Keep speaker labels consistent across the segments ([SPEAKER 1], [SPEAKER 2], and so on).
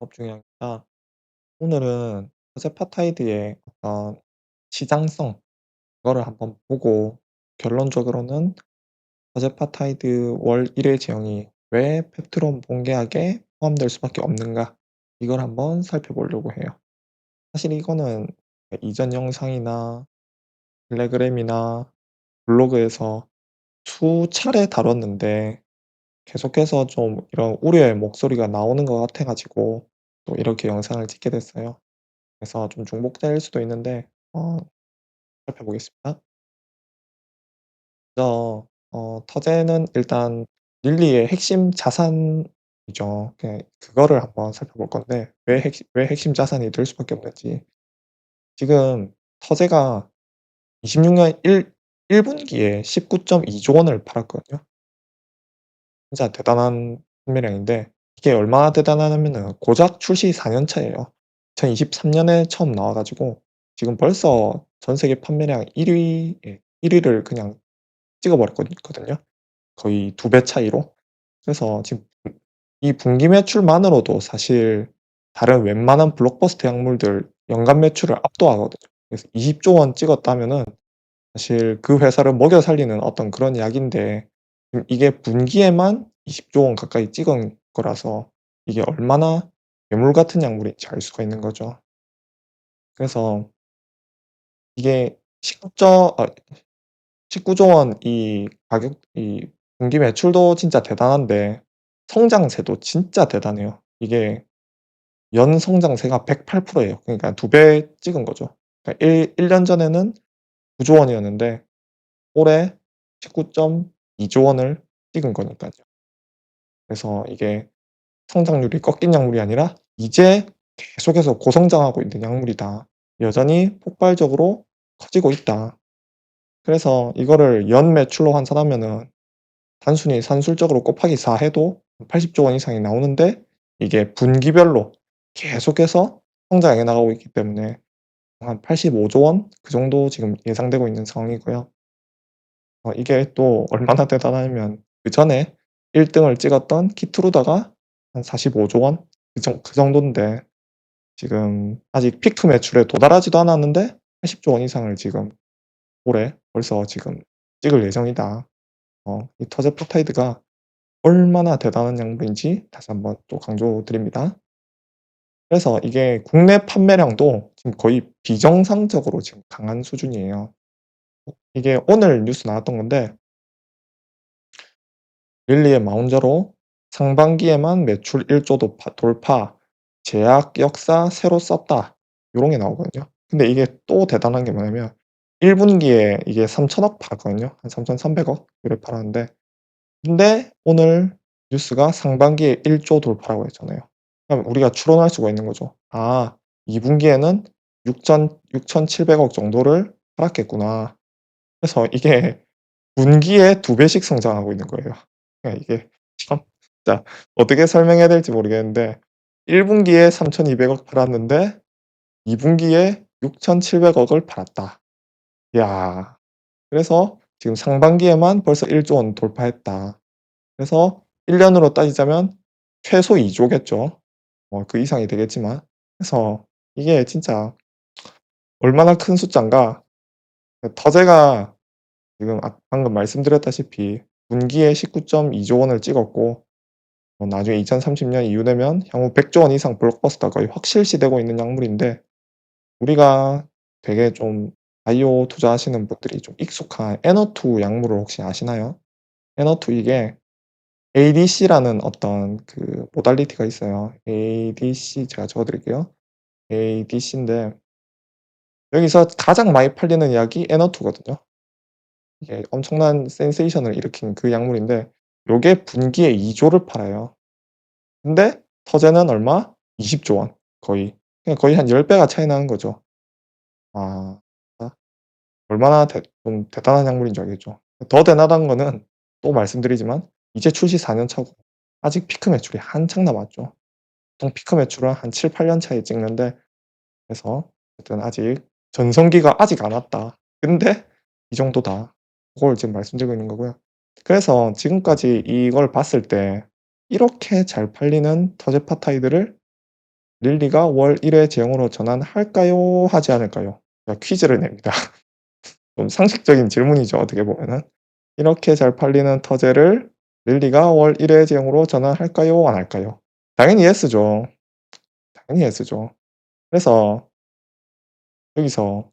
[SPEAKER 1] 업 중이니까 오늘은 서세파타이드의 어떤 시장성 그거를 한번 보고 결론적으로는 서세파타이드 월 1회 제형이 왜 펩트론 본계약에 포함될 수밖에 없는가 이걸 한번 살펴보려고 해요. 사실 이거는 이전 영상이나 텔레그램이나 블로그에서 수차례 다뤘는데 계속해서 좀 이런 우려의 목소리가 나오는 것 같아 가지고 또 이렇게 영상을 찍게 됐어요. 그래서 좀 중복될 수도 있는데 살펴보겠습니다. 먼저 터제는 일단 릴리의 핵심 자산이죠. 그거를 한번 살펴볼 건데 왜 핵심 자산이 될 수밖에 없는지. 지금 터제가 26년 1 분기에 19.2조 원을 팔았거든요. 진짜 대단한 판매량인데 이게 얼마나 대단하냐면은 고작 출시 4년 차예요. 2023 년에 처음 나와 가지고 지금 벌써 전 세계 판매량 1 위에 1 위를 그냥 찍어 버렸거든요. 거의 2배 차이로. 그래서 지금 이 분기 매출만으로도 사실 다른 웬만한 블록버스터 약물들 연간 매출을 압도하거든요. 그래서 20조 원 찍었다면은 사실 그 회사를 먹여 살리는 어떤 그런 약인데 이게 분기에만 20조 원 가까이 찍은 거라서 이게 얼마나 괴물 같은 약물인지 알 수가 있는 거죠. 그래서 이게 19조 원 이 가격 이 분기 매출도 진짜 대단한데 성장세도 진짜 대단해요. 이게 연 성장세가 108% 예요. 그러니까 2배 찍은 거죠. 그러니까 1년 전에는 9조 원이었는데 올해 19.2조 원을 찍은 거니깐요. 그래서 이게 성장률이 꺾인 약물이 아니라 이제 계속해서 고성장하고 있는 약물이다. 여전히 폭발적으로 커지고 있다. 그래서 이거를 연 매출로 환산하면은 단순히 산술적으로 곱하기 4 해도 80조 원 이상이 나오는데 이게 분기별로 계속해서 성장해 나가고 있기 때문에 한 85조 원 그 정도 지금 예상되고 있는 상황이고요. 이게 또 얼마나 대단하냐면 그전에 1 등을 찍었던 키트루다가 한 45조 원 그 정돈데 지금 아직 피크 매출에 도달하지도 않았는데 80조 원 이상을 지금 올해 벌써 지금 찍을 예정이다. 이 터제프타이드가 얼마나 대단한 약물인지 다시 한번 또 강조드립니다. 그래서 이게 국내 판매량도 지금 거의 비정상적으로 지금 강한 수준이에요. 이게 오늘 뉴스 나왔던 건데 릴리의 마운저로 상반기에만 매출 1조 돌파, 제약 역사 새로 썼다. 요런 게 나오거든요. 근데 이게 또 대단한 게 뭐냐면 1 분기에 이게 3,000억 팔았거든요. 한 3,300억 이렇게 팔았는데 근데 오늘 뉴스가 상반기에 1조 돌파라고 했잖아요. 그럼 우리가 추론할 수가 있는 거죠. '아 2 분기에는 6,700억 정도를 팔았겠구나.' 그래서 이게 분기에 2 배씩 성장하고 있는 거예요. 그러니까 이게 참 진짜 어떻게 설명해야 될지 모르겠는데 1 분기에 3,200억 팔았는데 2 분기에 6,700억을 팔았다. 야 그래서 지금 상반기에만 벌써 1조 원 돌파했다. 그래서 1 년으로 따지자면 최소 2 조겠죠. 그 이상이 되겠지만. 그래서 이게 진짜 얼마나 큰 숫자인가. 터제가 지금 방금 말씀드렸다시피 분기에 19.2조 원을 찍었고 나중에 2030년 이후 되면 향후 100조 원 이상 블록버스터가 거의 확실시되고 있는 약물인데 우리가 되게 좀 바이오 투자하시는 분들이 좀 익숙한 에너투 약물을 혹시 아시나요? 에너투 이게 ADC라는 어떤 그 모달리티가 있어요. ADC 제가 적어 드릴게요. ADC인데 여기서 가장 많이 팔리는 약이 에너투거든요. 이게 엄청난 센세이션을 일으킨 그 약물인데 요게 분기에 2 조를 팔아요. 근데 터제는 얼마? 20조 원 거의. 그냥 거의 한 10 배가 차이 나는 거죠. 아 진짜 얼마나 좀 대단한 약물인지 알겠죠. 더 대단한 거는 또 말씀드리지만 이제 출시 4년 차고 아직 피크 매출이 한창 남았죠. 보통 피크 매출은 한 7-8년 차에 찍는데 그래서 어쨌든 아직 전성기가 아직 안 왔다. 근데 이 정도다. 그걸 지금 말씀드리고 있는 거고요. 그래서 지금까지 이걸 봤을 때 이렇게 잘 팔리는 터제파타이드를 릴리가 월 1회 제형으로 전환할까요? 하지 않을까요? 제가 퀴즈를 냅니다. 좀 상식적인 질문이죠, 어떻게 보면은. 이렇게 잘 팔리는 터제를 릴리가 월 1회 제형으로 전환할까요? 안 할까요? 당연히 예스죠. 당연히 예스죠. 그래서 여기서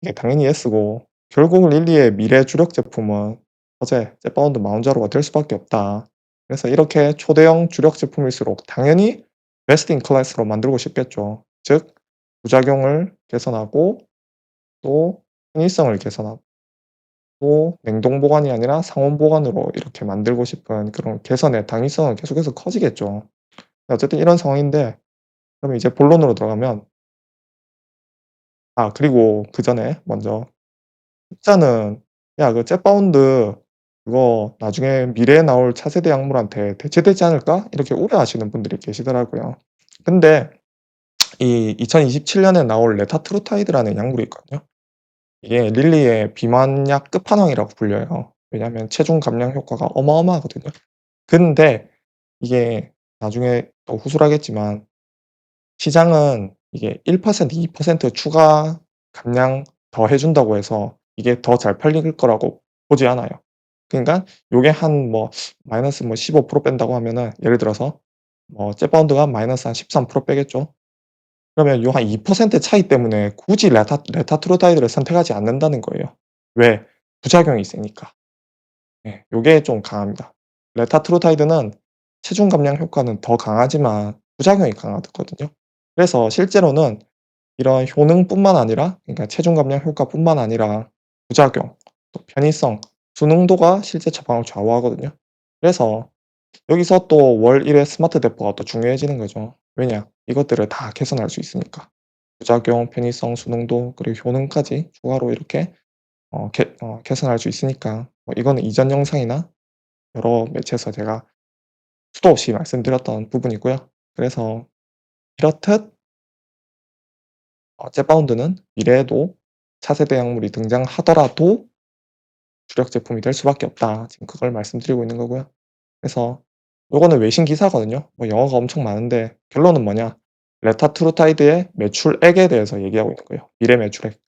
[SPEAKER 1] 이게 당연히 예스고 결국 릴리의 미래 주력 제품은 터제, zet바운드 마운자로가 될 수밖에 없다. 그래서 이렇게 초대형 주력 제품일수록 당연히 베스트 인 클래스로 만들고 싶겠죠. 즉 부작용을 개선하고 또 편의성을 개선하고 또 냉동 보관이 아니라 상온 보관으로 이렇게 만들고 싶은 그런 개선의 당위성은 계속해서 커지겠죠. 어쨌든 이런 상황인데 그럼 이제 본론으로 들어가면 그리고 그전에 먼저 흑자는 "야 그 zet바운드 그거 나중에 미래에 나올 차세대 약물한테 대체되지 않을까?" 이렇게 우려하시는 분들이 계시더라고요. 근데 이 2027 년에 나올 레타트루타이드라는 약물이 있거든요. 이게 릴리의 비만약 끝판왕이라고 불려요. 왜냐하면 체중 감량 효과가 어마어마하거든요. 근데 이게 나중에 또 후술하겠지만 시장은 이게 1% 2% 추가 감량 더 해 준다고 해서 이게 더 잘 팔릴 거라고 보지 않아요. 그러니까 요게 한 뭐 마이너스 뭐 15% 뺀다고 하면은 예를 들어서 뭐 zet바운드가 마이너스 한 13% 빼겠죠. 그러면 요 한 2% 차이 때문에 굳이 레타트루다이드를 선택하지 않는다는 거예요. 왜? 부작용이 세니까. 예. 요게 좀 강합니다. 레타트루다이드는 체중 감량 효과는 더 강하지만 부작용이 강하거든요. 그래서 실제로는 이런 효능뿐만 아니라 그러니까 체중 감량 효과뿐만 아니라 부작용, 또 편의성, 수능도가 실제 처방을 좌우하거든요. 그래서 여기서 또 월 1회 스마트 대포가 또 중요해지는 거죠. 왜냐? 이것들을 다 개선할 수 있으니까. 부작용, 편의성, 수능도 그리고 효능까지 추가로 이렇게 개선할 수 있으니까 이거는 이전 영상이나 여러 매체에서 제가 수도 없이 말씀드렸던 부분이고요. 그래서 이렇듯 zet바운드는 미래에도 차세대 약물이 등장하더라도 주력 제품이 될 수밖에 없다. 지금 그걸 말씀드리고 있는 거고요. 그래서 요거는 외신 기사거든요. 뭐 영어가 엄청 많은데 결론은 뭐냐? 레타트루타이드의 매출액에 대해서 얘기하고 있는 거예요. 미래 매출액.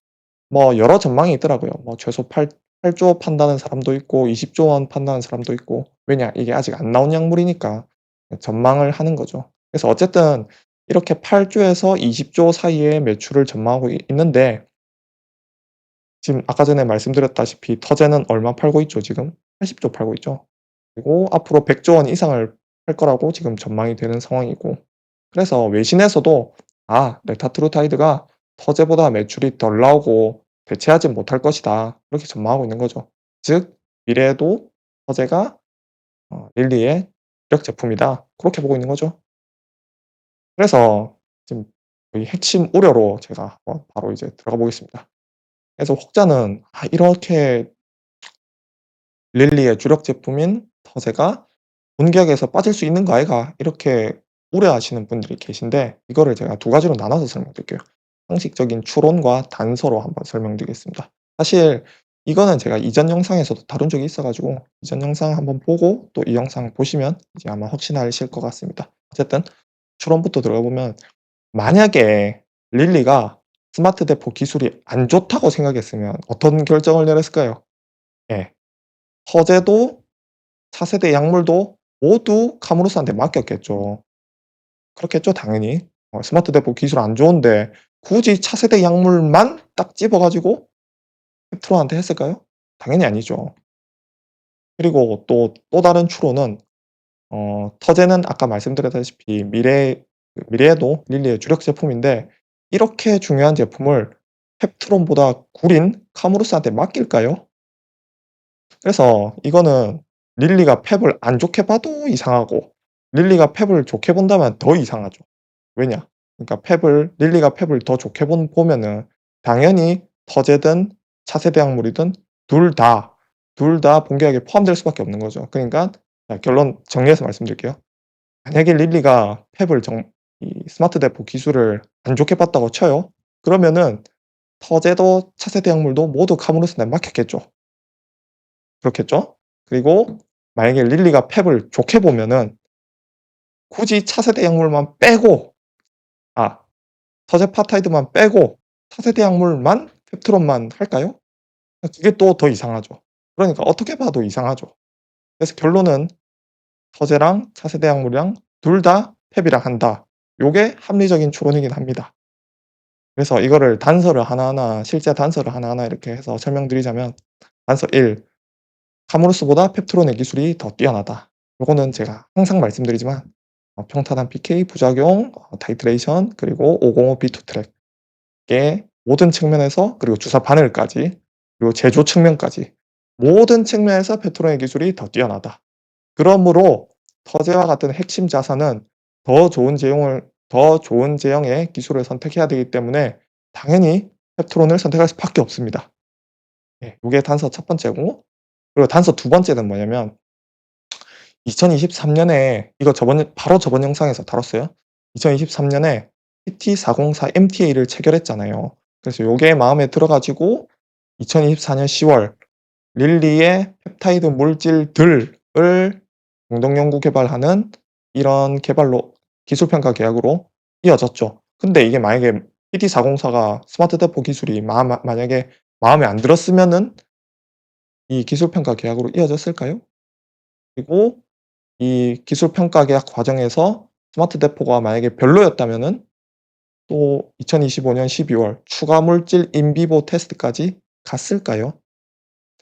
[SPEAKER 1] 뭐 여러 전망이 있더라고요. 뭐 최소 8조 판다는 사람도 있고 20조 원 판다는 사람도 있고. 왜냐? 이게 아직 안 나온 약물이니까 전망을 하는 거죠. 그래서 어쨌든 이렇게 8조에서 20조 사이의 매출을 전망하고 있는데 지금 아까 전에 말씀드렸다시피 터제는 얼마 팔고 있죠 지금? 80조 팔고 있죠. 그리고 앞으로 100조 원 이상을 팔 거라고 지금 전망이 되는 상황이고 그래서 외신에서도 레타트루타이드가 터제보다 매출이 덜 나오고 대체하지 못할 것이다. 그렇게 전망하고 있는 거죠. 즉 미래에도 터제가 릴리의 주력 제품이다. 그렇게 보고 있는 거죠. 그래서 지금 이 핵심 우려로 제가 바로 이제 들어가 보겠습니다. 그래서 혹자는 이렇게 릴리의 주력 제품인 터제가 본격에서 빠질 수 있는 거 아이가?' 이렇게 우려하시는 분들이 계신데 이거를 제가 두 가지로 나눠서 설명드릴게요. 상식적인 추론과 단서로 한번 설명드리겠습니다. 사실 이거는 제가 이전 영상에서도 다룬 적이 있어 가지고 이전 영상 한번 보고 또 이 영상 보시면 이제 아마 확신하실 것 같습니다. 어쨌든 추론부터 들어가 보면 만약에 릴리가 스마트 대포 기술이 안 좋다고 생각했으면 어떤 결정을 내렸을까요? 예. 서재도 차세대 약물도 모두 카무로스한테 맡겼겠죠. 그렇겠죠 당연히. 스마트 대포 기술 안 좋은데 굳이 차세대 약물만 딱 집어 가지고 헵트론한테 했을까요? 당연히 아니죠. 그리고 또 다른 추론은 터제는 아까 말씀드렸다시피 미래에도 릴리의 주력 제품인데 이렇게 중요한 제품을 헵트론보다 구린 카무로스한테 맡길까요? 그래서 이거는 릴리가 펩을 안 좋게 봐도 이상하고 릴리가 펩을 좋게 본다면 더 이상하죠. 왜냐? 그러니까 펩을 릴리가 펩을 더 좋게 보면은 당연히 터제든 차세대 약물이든 둘 다 본계약에 포함될 수밖에 없는 거죠. 그러니까 자 결론 정리해서 말씀드릴게요. 만약에 릴리가 펩을 이 스마트 대포 기술을 안 좋게 봤다고 쳐요. 그러면은 터제도 차세대 약물도 모두 카무로스한테 맡겼겠죠. 그렇겠죠? 그리고 만약에 릴리가 펩을 좋게 보면은 굳이 차세대 약물만 빼고 아 서재파타이드만 빼고 차세대 약물만 펩트론만 할까요? 그게 또 더 이상하죠. 그러니까 어떻게 봐도 이상하죠. 그래서 결론은 서재랑 차세대 약물이랑 둘 다 펩이랑 한다. 요게 합리적인 추론이긴 합니다. 그래서 이거를 단서를 하나하나 실제 단서를 하나하나 이렇게 해서 설명드리자면 단서 1 카모루스보다 펩트론의 기술이 더 뛰어나다. 요거는 제가 항상 말씀드리지만 평탄한 PK, 부작용, 타이트레이션 그리고 505 B2 트랙의 모든 측면에서 그리고 주사 바늘까지 그리고 제조 측면까지 모든 측면에서 펩트론의 기술이 더 뛰어나다. 그러므로 터제와 같은 핵심 자산은 더 좋은 제형의 기술을 선택해야 되기 때문에 당연히 펩트론을 선택할 수밖에 없습니다. 예, 요게 단서 첫 번째고 그리고 단서 두 번째는 뭐냐면 2023 년에 이거 저번 영상에서 다뤘어요. 2023 년에 PT404 MTA를 체결했잖아요. 그래서 요게 마음에 들어 가지고 2024년 10월 릴리의 펩타이드 물질들을 공동 연구 개발하는 이런 개발로 기술 평가 계약으로 이어졌죠. 근데 이게 만약에 PT404가 스마트 대포 기술이 만약에 마음에 안 들었으면은 이 기술 평가 계약으로 이어졌을까요? 그리고 이 기술 평가 계약 과정에서 스마트 대포가 만약에 별로였다면은 또 2025년 12월 추가 물질 인비보 테스트까지 갔을까요?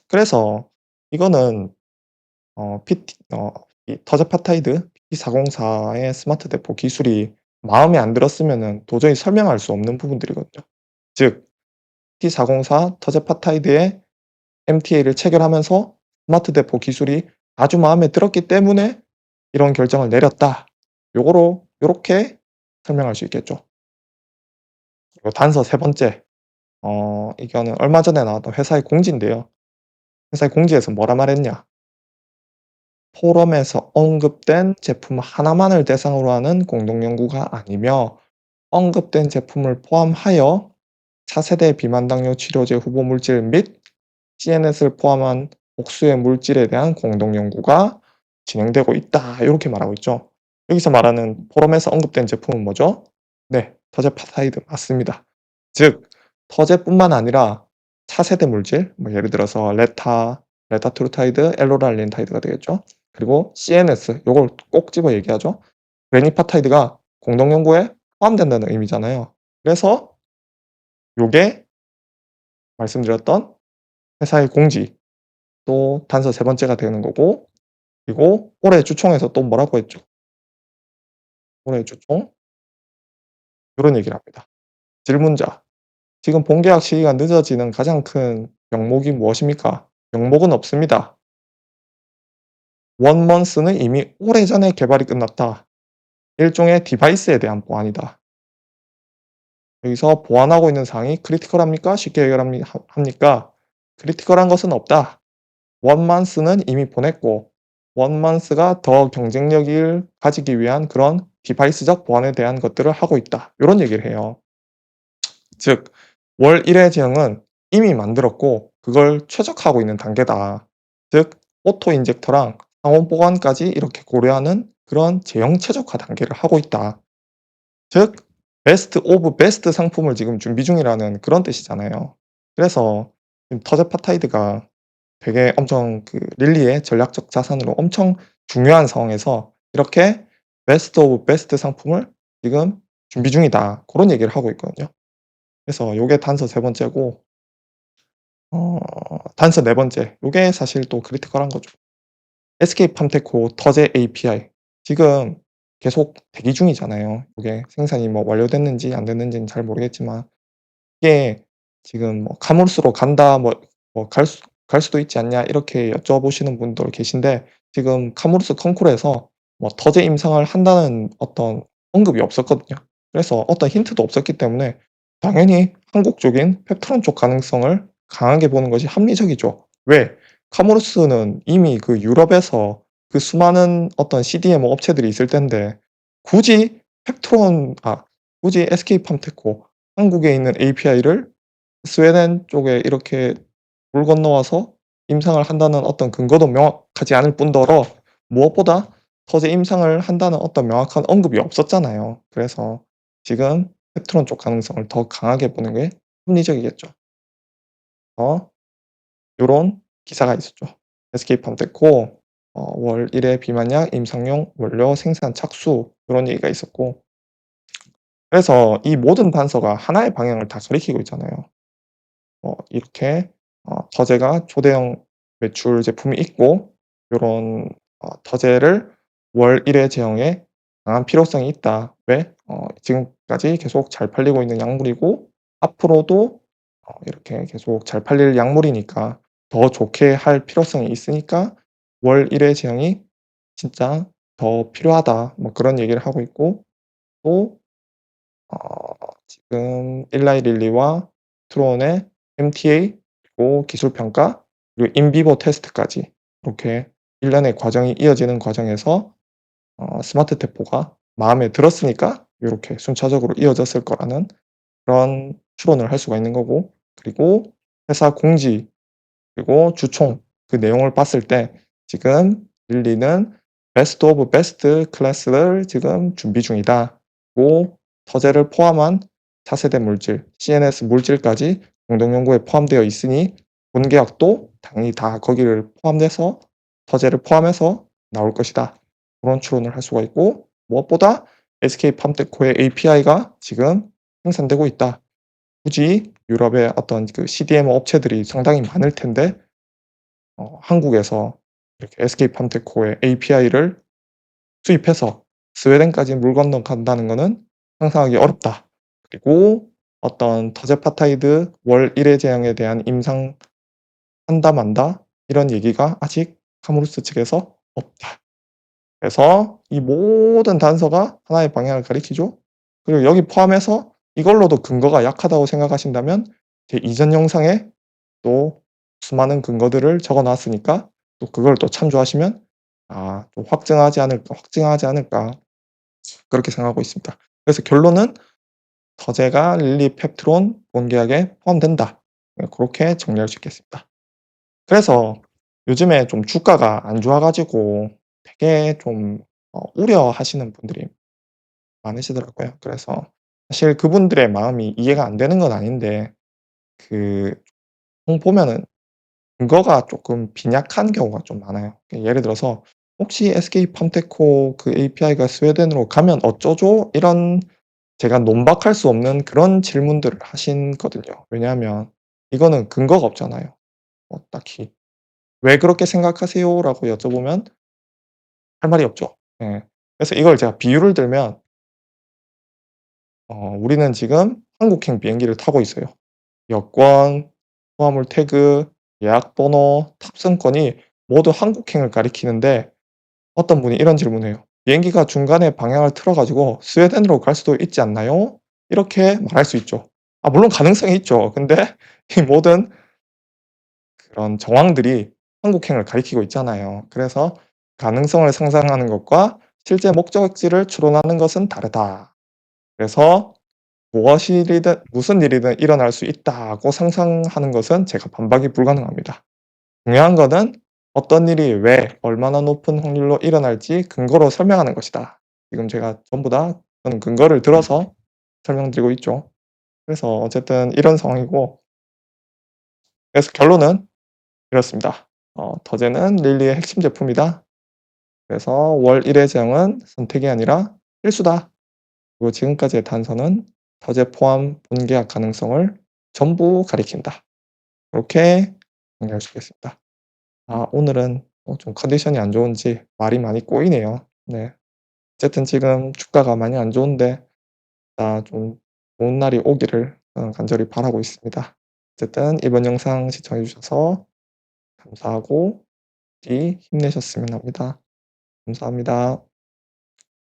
[SPEAKER 1] 그래서 이거는 PT 이 터제파타이드 PT404의 스마트 대포 기술이 마음에 안 들었으면은 도저히 설명할 수 없는 부분들이거든요. 즉 T404 터제파타이드의 MTA를 체결하면서 스마트 대포 기술이 아주 마음에 들었기 때문에 이런 결정을 내렸다. 요렇게 설명할 수 있겠죠. 그리고 단서 세 번째. 이거는 얼마 전에 나왔던 회사의 공지인데요. 회사의 공지에서 뭐라 말했냐. 포럼에서 언급된 제품 하나만을 대상으로 하는 공동 연구가 아니며 언급된 제품을 포함하여 차세대 비만 당뇨 치료제 후보 물질 및 CNS를 포함한 복수의 물질에 대한 공동 연구가 진행되고 있다. 이렇게 말하고 있죠. 여기서 말하는 포럼에서 언급된 제품은 뭐죠? 네, 터제파사이드 맞습니다. 즉 터제뿐만 아니라 차세대 물질, 뭐 예를 들어서 레타트루타이드, 엘로랄린타이드가 되겠죠. 그리고 CNS, 요걸 꼭 집어 얘기하죠. 레니파타이드가 공동 연구에 포함된다는 의미잖아요. 그래서 요게 말씀드렸던 회사의 공지, 또 단서 세 번째가 되는 거고, 그리고 올해 주총에서 또 뭐라고 했죠? 올해 주총 요런 얘기를 합니다. 질문자, 지금 본계약 시기가 늦어지는 가장 큰 명목이 무엇입니까? 명목은 없습니다. 원먼스는 이미 오래전에 개발이 끝났다. 일종의 디바이스에 대한 보안이다. 여기서 보완하고 있는 사항이 크리티컬합니까? 쉽게 해결합니까? 크리티컬한 것은 없다. 원만스는 이미 보냈고 원만스가 더 경쟁력을 가지기 위한 그런 디바이스적 보완에 대한 것들을 하고 있다. 이런 얘기를 해요. 즉, 월 1회 제형은 이미 만들었고 그걸 최적화하고 있는 단계다. 즉, 오토 인젝터랑 상온 보관까지 이렇게 고려하는 그런 제형 최적화 단계를 하고 있다. 즉 베스트 오브 베스트 상품을 지금 준비 중이라는 그런 뜻이잖아요. 그래서 지금 터제파타이드가 되게 엄청 그 릴리의 전략적 자산으로 엄청 중요한 상황에서 이렇게 베스트 오브 베스트 상품을 지금 준비 중이다. 고런 얘기를 하고 있거든요. 그래서 요게 단서 세 번째고 어 단서 네 번째 요게 사실 또 크리티컬한 거죠. SK팜테코 터제 API 지금 계속 대기 중이잖아요. 요게 생산이 뭐 완료됐는지 안 됐는지는 잘 모르겠지만 이게 지금 뭐 "카무스로 간다." 갈 수도 있지 않냐 이렇게 여쭤보시는 분들 계신데 지금 카무르스 컨콜에서 뭐 터제 임상을 한다는 어떤 언급이 없었거든요. 그래서 어떤 힌트도 없었기 때문에 당연히 한국 쪽인 펩트론 쪽 가능성을 강하게 보는 것이 합리적이죠. 왜? 카모르스는 이미 그 유럽에서 그 수많은 어떤 CDMO 업체들이 있을 텐데 굳이 펩트론 굳이 SK팜테코 한국에 있는 API를 스웨덴 쪽에 이렇게 물 건너와서 임상을 한다는 어떤 근거도 명확하지 않을 뿐더러 무엇보다 서재 임상을 한다는 어떤 명확한 언급이 없었잖아요. 그래서 지금 펩트론 쪽 가능성을 더 강하게 보는 게 합리적이겠죠. 어 요런 기사가 있었죠. SK팜테코 월 1회 비만약 임상용 원료 생산 착수 요런 얘기가 있었고, 그래서 이 모든 단서가 하나의 방향을 다 가리키고 있잖아요. 이렇게 터제가 초대형 매출 제품이 있고, 요런 터제를 월 1회 제형에 강한 필요성이 있다. 왜? 지금까지 계속 잘 팔리고 있는 약물이고 앞으로도 이렇게 계속 잘 팔릴 약물이니까 더 좋게 할 필요성이 있으니까 월 1회 제형이 진짜 더 필요하다. 뭐 그런 얘기를 하고 있고, 또 지금 일라이 릴리와 트론의 MTA 그리고 기술 평가 그리고 인비보 테스트까지 이렇게 일련의 과정이 이어지는 과정에서 스마트 태포가 마음에 들었으니까 요렇게 순차적으로 이어졌을 거라는 그런 추론을 할 수가 있는 거고, 그리고 회사 공지 그리고 주총 그 내용을 봤을 때 지금 릴리는 베스트 오브 베스트 클래스를 지금 준비 중이다. 그리고 터제를 포함한 차세대 물질, CNS 물질까지 공동 연구에 포함되어 있으니 본계약도 당연히 다 거기를 포함돼서 터제를 포함해서 나올 것이다. 그런 추론을 할 수가 있고, 무엇보다 SK팜테코의 API가 지금 생산되고 있다. 굳이 유럽의 어떤 그 CDMO 업체들이 상당히 많을 텐데 한국에서 이렇게 SK팜테코의 API를 수입해서 스웨덴까지 물 건너간다는 거는 상상하기 어렵다. 그리고 어떤 터제파타이드 월 1회 제형에 대한 임상 한다 만다 이런 얘기가 아직 카무루스 측에서 없다. 그래서 이 모든 단서가 하나의 방향을 가리키죠. 그리고 여기 포함해서 이걸로도 근거가 약하다고 생각하신다면 제 이전 영상에 또 수많은 근거들을 적어 놨으니까 또 그걸 또 참조하시면 좀 확증하지 않을까 그렇게 생각하고 있습니다. 그래서 결론은 "터제가 릴리펩트론 본계약에 포함된다." 고렇게 정리할 수 있겠습니다. 그래서 요즘에 좀 주가가 안 좋아 가지고 되게 좀 우려하시는 분들이 많으시더라고요. 그래서 사실 그분들의 마음이 이해가 안 되는 건 아닌데, 그 보면은 근거가 쪼끔 빈약한 경우가 좀 많아요. 예를 들어서 "혹시 SK팜테코 그 API가 스웨덴으로 가면 어쩌죠?" 이런 제가 논박할 수 없는 그런 질문들을 하시거든요. 왜냐하면 이거는 근거가 없잖아요. 딱히. "왜 그렇게 생각하세요?"라고 여쭤보면 할 말이 없죠. 예. 그래서 이걸 제가 비유를 들면 우리는 지금 한국행 비행기를 타고 있어요. 여권, 호화물 태그, 예약 번호, 탑승권이 모두 한국행을 가리키는데 어떤 분이 이런 질문을 해요. "비행기가 중간에 방향을 틀어 가지고 스웨덴으로 갈 수도 있지 않나요?" 이렇게 말할 수 있죠. 물론 가능성이 있죠. 근데 이 모든 그런 정황들이 한국행을 가리키고 있잖아요. 그래서 가능성을 상상하는 것과 실제 목적지를 추론하는 것은 다르다. 그래서 무엇이든 무슨 일이든 일어날 수 있다고 상상하는 것은 제가 반박이 불가능합니다. 중요한 거는 어떤 일이 왜 얼마나 높은 확률로 일어날지 근거로 설명하는 것이다. 지금 제가 전부 다 저는 근거를 들어서 설명드리고 있죠. 그래서 어쨌든 이런 상황이고, 그래서 결론은 이렇습니다. "더제는 릴리의 핵심 제품이다. 그래서 월 1회 제형은 선택이 아니라 필수다." 그리고 지금까지의 단서는 더제 포함 본계약 가능성을 전부 가리킨다. 이렇게 정리할 수 있겠습니다. 오늘은 좀 컨디션이 안 좋은지 말이 많이 꼬이네요. 네. 어쨌든 지금 주가가 많이 안 좋은데 좀 좋은 날이 오기를 간절히 바라고 있습니다. 어쨌든 이번 영상 시청해 주셔서 감사하고 부디 힘내셨으면 합니다. 감사합니다.